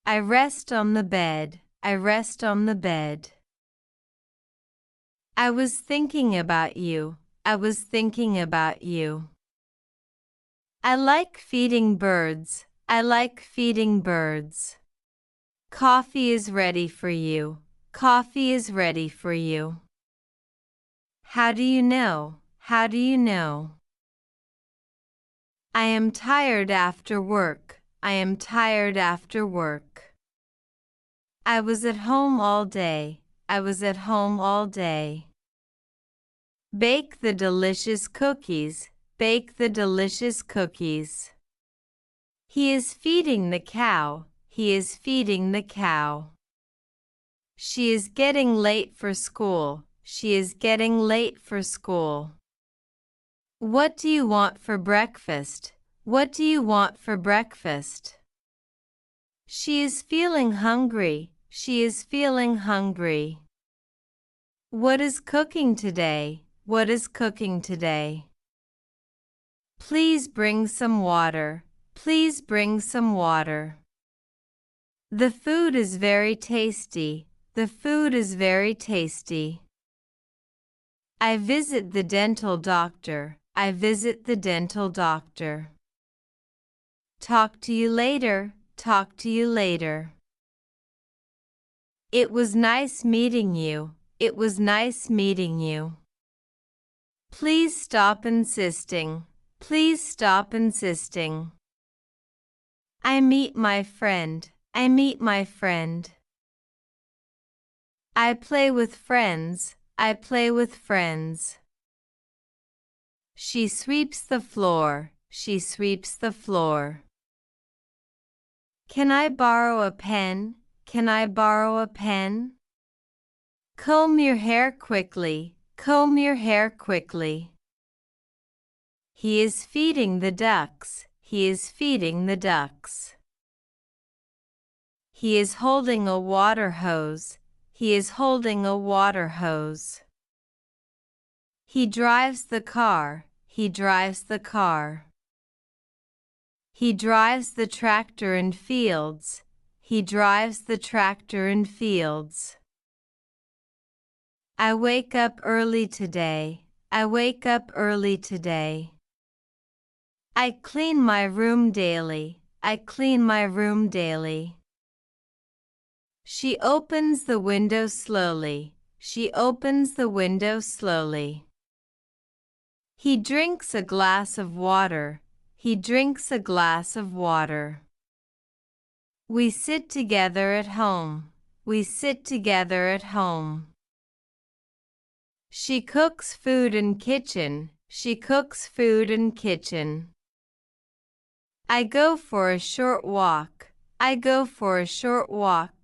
I rest on the bed. I rest on the bed. I was thinking about you. I was thinking about you. I like feeding birds. I like feeding birds. Coffee is ready for you. Coffee is ready for you. How do you know? How do you know? I am tired after work. I am tired after work. I was at home all day. I was at home all day. Bake the delicious cookies. Bake the delicious cookies. He is feeding the cow. He is feeding the cow. She is getting late for school. She is getting late for school. What do you want for breakfast? What do you want for breakfast? She is feeling hungry. She is feeling hungry. What is cooking today? What is cooking today? Please bring some water. Please bring some water. The food is very tasty. The food is very tasty. I visit the dental doctor. I visit the dental doctor. Talk to you later. Talk to you later. It was nice meeting you. It was nice meeting you. Please stop insisting. Please stop insisting. I meet my friend. I meet my friend. I play with friends. I play with friends. She sweeps the floor. She sweeps the floor. Can I borrow a pen? Can I borrow a pen? Comb your hair quickly. Comb your hair quickly. He is feeding the ducks. He is feeding the ducks. He is holding a water hose. He is holding a water hose. He drives the car. He drives the car. He drives the tractor in fields. He drives the tractor in fields. I wake up early today. I wake up early today. I clean my room daily. I clean my room daily. She opens the window slowly. She opens the window slowly. He drinks a glass of water. He drinks a glass of water. We sit together at home. We sit together at home. She cooks food in kitchen. She cooks food in kitchen. I go for a short walk. I go for a short walk.